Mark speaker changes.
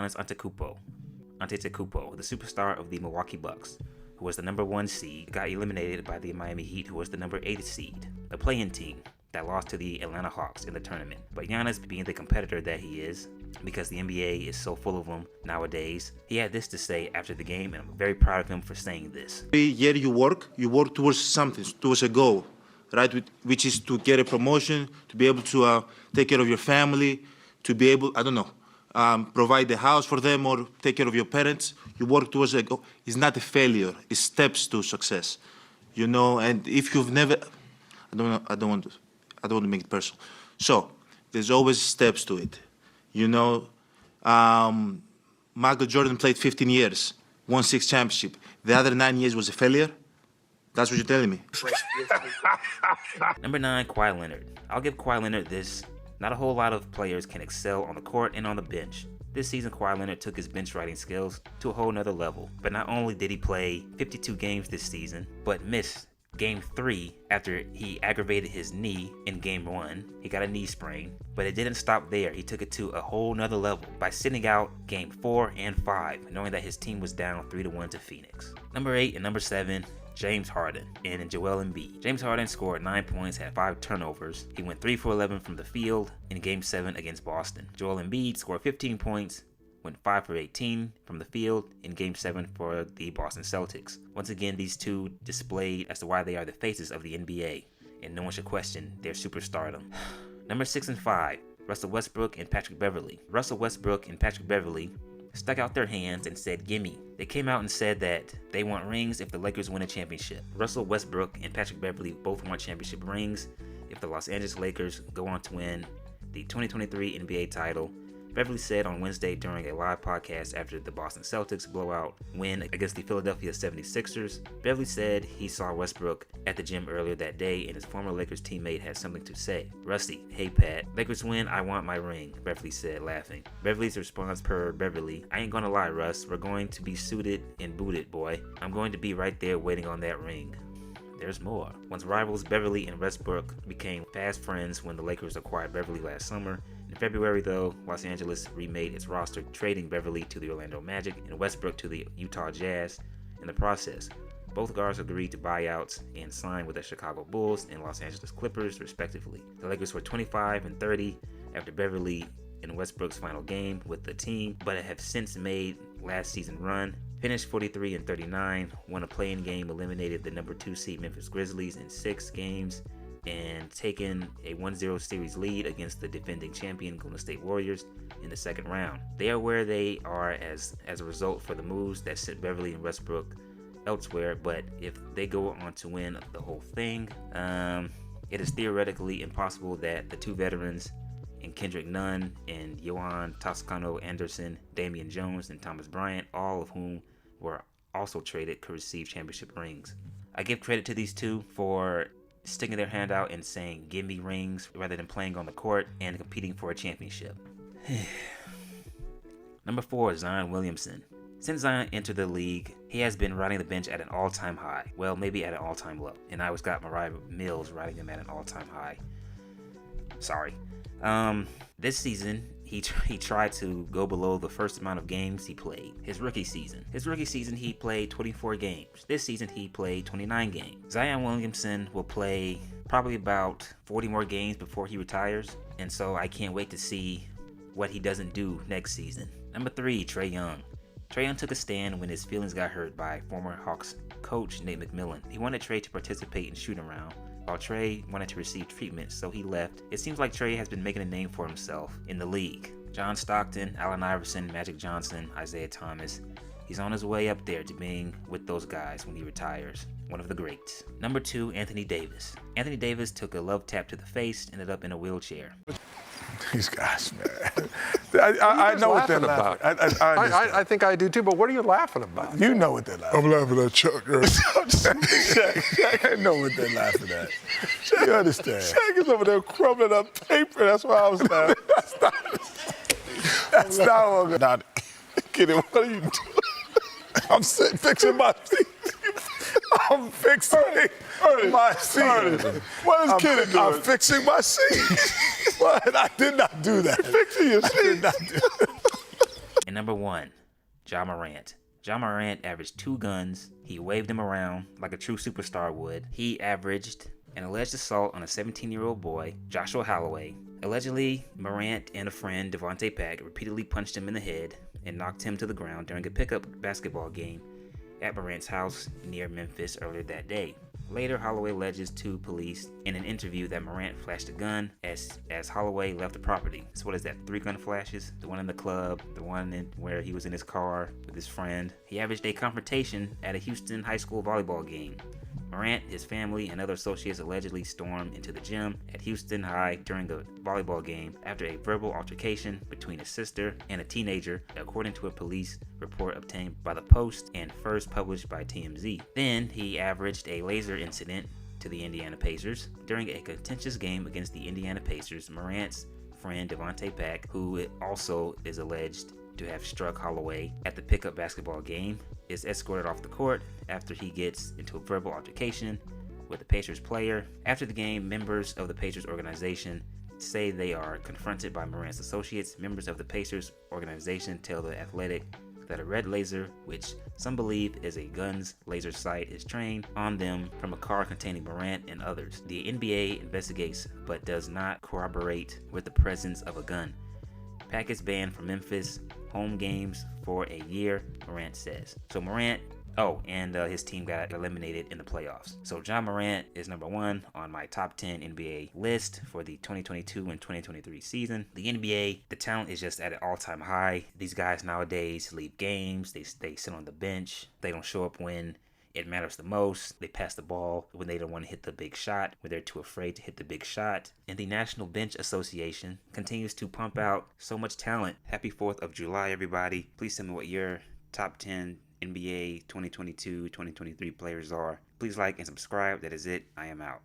Speaker 1: Giannis Antetokounmpo, the superstar of the Milwaukee Bucks, who was the number 1 seed, got eliminated by the Miami Heat, who was the number 8 seed, a play-in team that lost to the Atlanta Hawks in the tournament. But Giannis, being the competitor that he is, because the NBA is so full of them nowadays, he had this to say after the game, and I'm very proud of him for saying this.
Speaker 2: Every year you work towards something, towards a goal, right? Which is to get a promotion, to be able to take care of your family, to be able, provide the house for them or take care of your parents. You work towards a goal. It's not a failure. It's steps to success, And if you've never, I don't want to make it personal. So there's always steps to it, Michael Jordan played 15 years, won 6 championships. The other 9 years was a failure. That's what you're telling me.
Speaker 1: Number 9, Kawhi Leonard. I'll give Kawhi Leonard this. Not a whole lot of players can excel on the court and on the bench. This season, Kawhi Leonard took his bench riding skills to a whole nother level. But not only did he play 52 games this season, but missed Game 3 after he aggravated his knee in Game 1. He got a knee sprain, but it didn't stop there. He took it to a whole nother level by sitting out Game 4 and 5, knowing that his team was down 3-1 to Phoenix. Number 8 and number 7, James Harden and Joel Embiid. James Harden scored 9 points, had 5 turnovers. He went 3 for 11 from the field in Game 7 against Boston. Joel Embiid scored 15 points, went 5 for 18 from the field in Game 7 for the Boston Celtics. Once again, these two displayed as to why they are the faces of the NBA, and no one should question their superstardom. Number 6 and 5, Russell Westbrook and Patrick Beverley. Russell Westbrook and Patrick Beverley stuck out their hands and said, "Gimme." They came out and said that they want rings if the Lakers win a championship. Russell Westbrook and Patrick Beverley both want championship rings if the Los Angeles Lakers go on to win the 2023 NBA title. Beverley said on Wednesday during a live podcast after the Boston Celtics blowout win against the Philadelphia 76ers, Beverley said he saw Westbrook at the gym earlier that day and his former Lakers teammate had something to say. "Rusty, hey Pat, Lakers win, I want my ring," Beverley said, laughing. Beverley's response per Beverley, "I ain't gonna lie, Russ, we're going to be suited and booted, boy. I'm going to be right there waiting on that ring." There's more. Once rivals Beverley and Westbrook became fast friends when the Lakers acquired Beverley last summer. In February, though, Los Angeles remade its roster, trading Beverley to the Orlando Magic and Westbrook to the Utah Jazz. In the process, both guards agreed to buyouts and sign with the Chicago Bulls and Los Angeles Clippers, respectively. The Lakers were 25 and 30 after Beverley and Westbrook's final game with the team, but have since made last season run. Finished 43 and 39, won a play-in game, eliminated the number 2 seed Memphis Grizzlies in 6 games, and taken a 1-0 series lead against the defending champion Golden State Warriors in the second round. They are where they are as a result for the moves that sent Beverley and Westbrook elsewhere, but if they go on to win the whole thing, it is theoretically impossible that the two veterans and Kendrick Nunn and Johan Toscano Anderson, Damian Jones, and Thomas Bryant, all of whom were also traded, could receive championship rings. I give credit to these two for sticking their hand out and saying, "Give me rings," rather than playing on the court and competing for a championship. Number 4, Zion Williamson. Since Zion entered the league, he has been riding the bench at an all-time high. Well, maybe at an all-time low. And I always got Mariah Mills riding him at an all-time high. Sorry. This season, he tried to go below the first amount of games he played. His rookie season, he played 24 games. This season, he played 29 games. Zion Williamson will play probably about 40 more games before he retires, and so I can't wait to see what he doesn't do next season. Number 3, Trae Young. Trae Young took a stand when his feelings got hurt by former Hawks coach Nate McMillan. He wanted Trae to participate in shoot-around, while Trae wanted to receive treatment, so he left. It seems like Trae has been making a name for himself in the league. John Stockton, Allen Iverson, Magic Johnson, Isaiah Thomas. He's on his way up there to being with those guys when he retires. One of the greats. Number 2, Anthony Davis. Anthony Davis took a love tap to the face, ended up in a wheelchair.
Speaker 3: These guys, man. I know what they're laughing about.
Speaker 4: I think I do too, but what are you laughing about?
Speaker 3: You know what they're laughing at.
Speaker 5: I'm laughing at Chuck.
Speaker 3: Shaq, I know what they're laughing at. You understand?
Speaker 5: Shaq is over there crumbling up paper. That's why I was laughing.
Speaker 3: That's not what
Speaker 5: I'm kidding. What are you doing?
Speaker 3: I'm fixing my seat. I'm fixing my seat.
Speaker 5: What is kidding doing?
Speaker 3: I'm fixing my seat. What? I did not do that.
Speaker 5: You're fixing your seat.
Speaker 1: And number 1, Ja Morant. Ja Morant averaged 2 guns. He waved them around like a true superstar would. He averaged an alleged assault on a 17-year-old boy, Joshua Holloway. Allegedly, Morant and a friend, Devontae Pack, repeatedly punched him in the head and knocked him to the ground during a pickup basketball game at Morant's house near Memphis earlier that day. Later, Holloway alleges to police in an interview that Morant flashed a gun as Holloway left the property. So what is that, 3 gun flashes? The one in the club, the one where he was in his car with his friend. He averaged a confrontation at a Houston high school volleyball game. Morant, his family, and other associates allegedly stormed into the gym at Houston High during the volleyball game after a verbal altercation between his sister and a teenager, according to a police report obtained by the Post and first published by TMZ. Then he averaged a laser incident to the Indiana Pacers. During a contentious game against the Indiana Pacers, Morant's friend Devontae Pack, who also is alleged to have struck Holloway at the pickup basketball game, is escorted off the court after he gets into a verbal altercation with a Pacers player. After the game, members of the Pacers organization say they are confronted by Morant's associates. Members of the Pacers organization tell The Athletic that a red laser, which some believe is a gun's laser sight, is trained on them from a car containing Morant and others. The NBA investigates but does not corroborate with the presence of a gun. Pack is banned from Memphis home games for a year, Morant says. So Morant, and his team got eliminated in the playoffs. So Ja Morant is number 1 on my top 10 NBA list for the 2022 and 2023 season. The NBA, the talent is just at an all-time high. These guys nowadays leave games, they sit on the bench, they don't show up when it matters the most. They pass the ball when they don't want to hit the big shot, when they're too afraid to hit the big shot. And the National Bench Association continues to pump out so much talent. Happy 4th of July, everybody. Please tell me what your top 10 NBA 2022-2023 players are. Please like and subscribe. That is it. I am out.